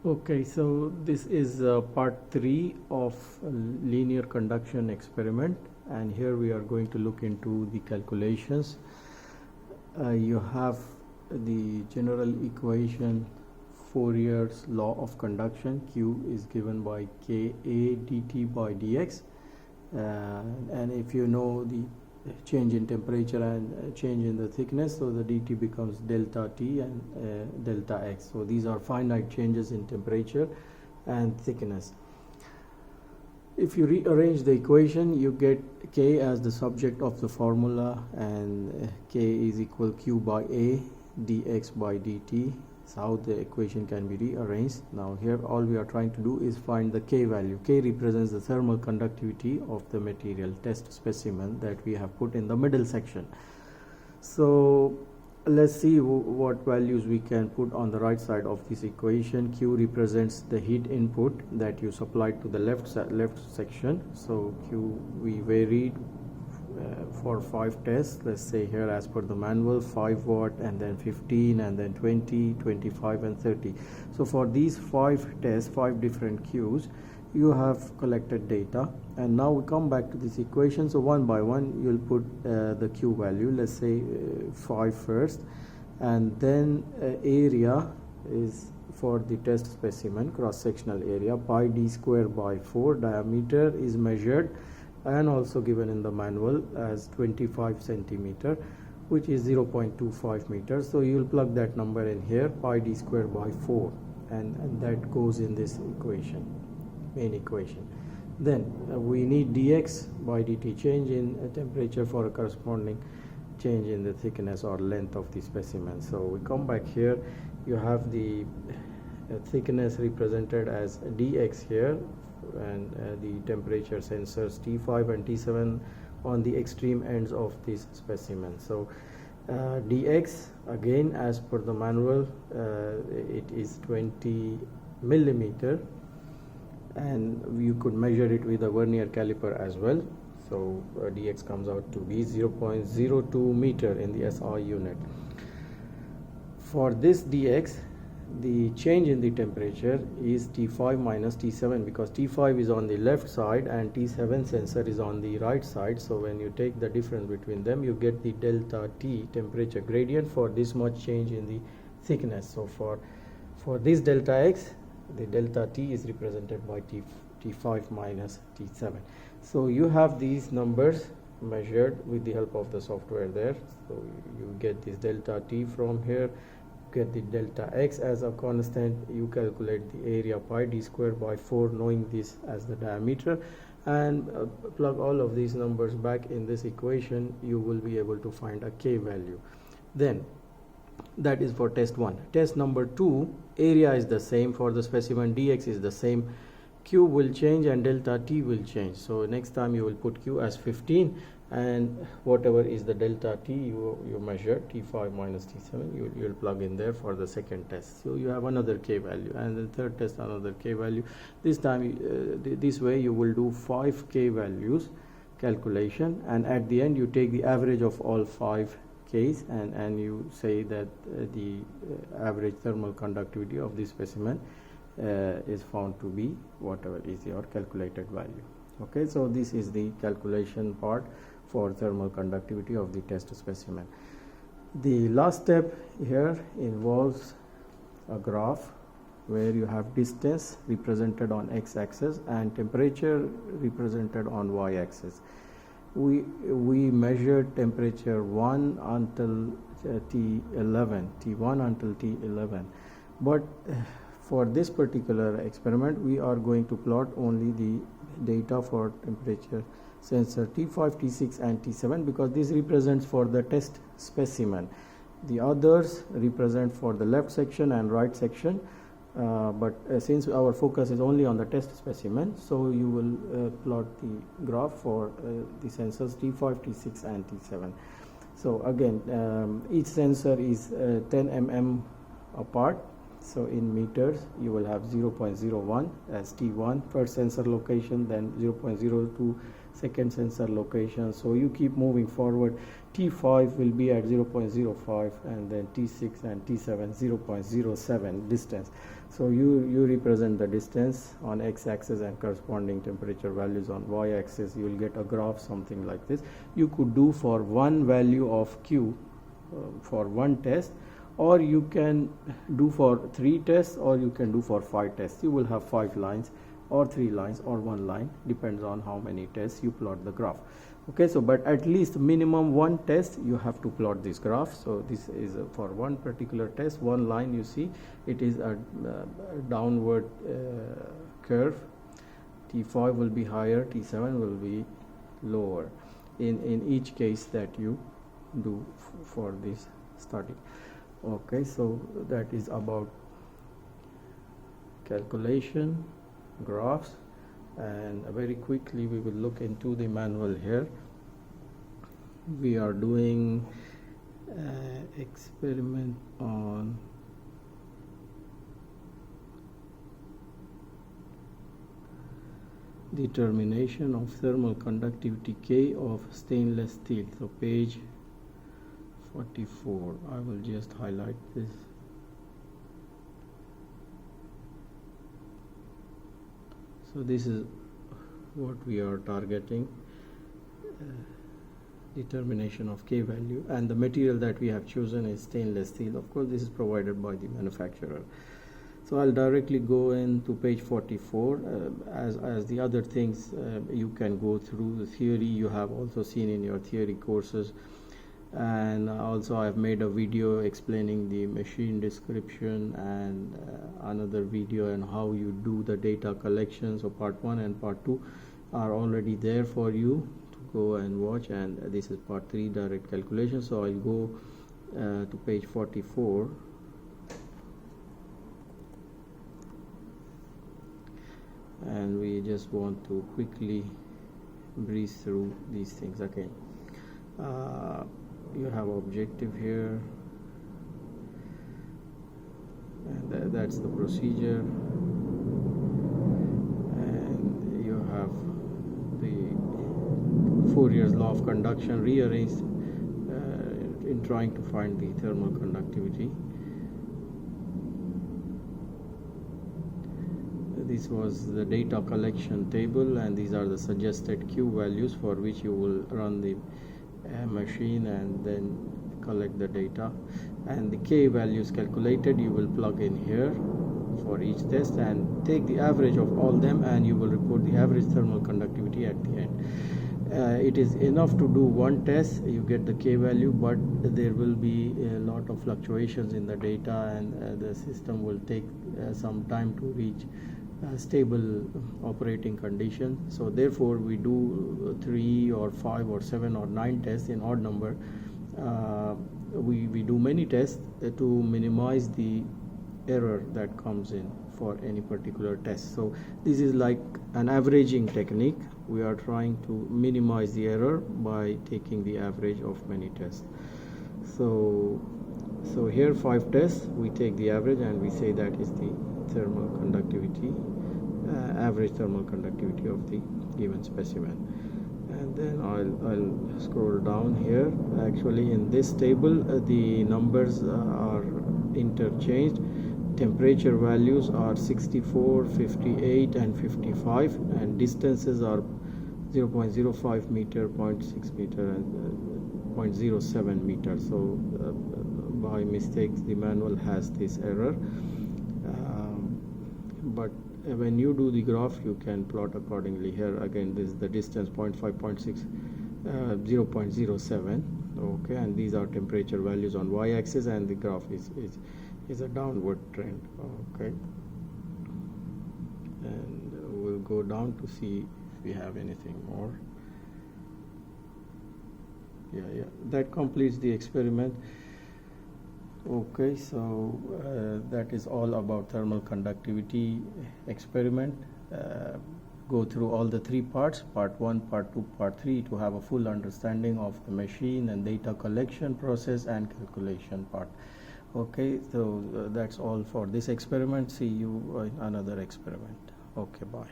Okay, so this is part 3 of linear conduction experiment, and here we are going to look into the calculations. You have the general equation, Fourier's law of conduction. Q is given by Ka dt by dx, and if you know the change in temperature and change in the thickness, so the dt becomes delta t and delta x. So these are finite changes in temperature and thickness. If you rearrange the equation, you get k as the subject of the formula, and k is equal q by a dx by dt. So how the equation can be rearranged. Now here all we are trying to do is find the k value. K represents the thermal conductivity of the material test specimen that we have put in the middle section. So let's see what values we can put on the right side of this equation. Q represents the heat input that you supplied to the left section. So Q we varied for 5 tests. Let's say here, as per the manual, 5 watt and then 15 and then 20, 25 and 30. So for these 5 tests, 5 different Qs, you have collected data, and now we come back to this equation. So one by one you'll put the Q value. Let's say 5 first, and then area is for the test specimen, cross sectional area, pi d square by 4. Diameter is measured and also given in the manual as 25 centimeter, which is 0.25 meters. So you will plug that number in here, pi d square by 4, and that goes in this equation, main equation. Then we need dx by dt, change in temperature for a corresponding change in the thickness or length of the specimen. So we come back here, you have the thickness represented as dx here, and the temperature sensors T5 and T7 on the extreme ends of this specimen. So dx, again as per the manual, it is 20 millimeter, and you could measure it with a vernier caliper as well. So dx comes out to be 0.02 meter in the SI unit. For this dx, the change in the temperature is T5 minus T7, because T5 is on the left side and T7 sensor is on the right side. So when you take the difference between them, you get the delta T temperature gradient for this much change in the thickness. So for this delta X, the delta T is represented by T5 minus T7. So you have these numbers measured with the help of the software there. So you get this delta T from here, get the delta X as a constant, you calculate the area pi d square by 4, knowing this as the diameter, and plug all of these numbers back in this equation. You will be able to find a k value. Then that is for test 1. Test number 2, area is the same for the specimen, dx is the same, q will change and delta t will change. So next time you will put q as 15, and whatever is the delta t you measure, T5 minus T7, you will plug in there for the second test. So you have another k value, and the third test another k value. This time this way you will do 5 k values calculation, and at the end you take the average of all 5 k's, and you say that the average thermal conductivity of this specimen is found to be whatever is your calculated value. Okay, so this is the calculation part for thermal conductivity of the test specimen. The last step here involves a graph where you have distance represented on x-axis and temperature represented on y-axis. We measured temperature 1 until T11, T1 until T11, but for this particular experiment we are going to plot only the data for temperature sensor T5, T6 and T7, because this represents for the test specimen. The others represent for the left section and right section, but since our focus is only on the test specimen, so you will plot the graph for the sensors T5, T6 and T7. So again, each sensor is 10 mm apart. So in meters you will have 0.01 as T1 first sensor location, then 0.02 second sensor location. So you keep moving forward. T5 will be at 0.05, and then T6 and T7 0.07 distance. So you represent the distance on x-axis and corresponding temperature values on y-axis. You will get a graph something like this. You could do for one value of Q for one test, or you can do for 3 tests, or you can do for 5 tests. You will have 5 lines or 3 lines or 1 line, depends on how many tests you plot the graph. Okay, so but at least minimum 1 test you have to plot this graph. So this is for one particular test, 1 line. You see it is a downward curve. T5 will be higher, T7 will be lower in each case that you do for this study. Okay, so that is about calculation, graphs, and very quickly we will look into the manual here. We are doing experiment on determination of thermal conductivity K of stainless steel. So page 44. I will just highlight this. So this is what we are targeting, determination of K value, and the material that we have chosen is stainless steel. Of course, this is provided by the manufacturer. So I'll directly go into page 44. As the other things, you can go through the theory you have also seen in your theory courses, and also I've made a video explaining the machine description, and another video on how you do the data collection. So part 1 and part 2 are already there for you to go and watch, and this is part 3, direct calculation. So I'll go to page 44, and we just want to quickly breeze through these things again. You have objective here, and that's the procedure, and you have the Fourier's law of conduction rearranged in trying to find the thermal conductivity. This was the data collection table, and these are the suggested Q values for which you will run the machine and then collect the data, and the K values calculated you will plug in here for each test and take the average of all them, and you will report the average thermal conductivity at the end. It is enough to do one test, you get the K value, but there will be a lot of fluctuations in the data, and the system will take some time to reach stable operating condition. So therefore we do 3 or 5 or 7 or 9 tests in odd number. We do many tests to minimize the error that comes in for any particular test. So this is like an averaging technique. We are trying to minimize the error by taking the average of many tests. So here 5 tests, we take the average and we say that is the thermal conductivity, average thermal conductivity of the given specimen. And then I'll scroll down here. Actually in this table the numbers are interchanged. Temperature values are 64, 58 and 55, and distances are 0.05 meter, 0.6 meter and 0.07 meter. So by mistakes the manual has this error, but when you do the graph you can plot accordingly. Here again this is the distance 0.5, 0.6, 0.07. okay, and these are temperature values on y-axis, and the graph is a downward trend. Okay, and we'll go down to see if we have anything more. Yeah, that completes the experiment. Okay, so that is all about thermal conductivity experiment. Go through all the 3 parts, part 1, part 2, part 3, to have a full understanding of the machine and data collection process and calculation part. Okay, so that's all for this experiment. See you in another experiment. Okay, bye.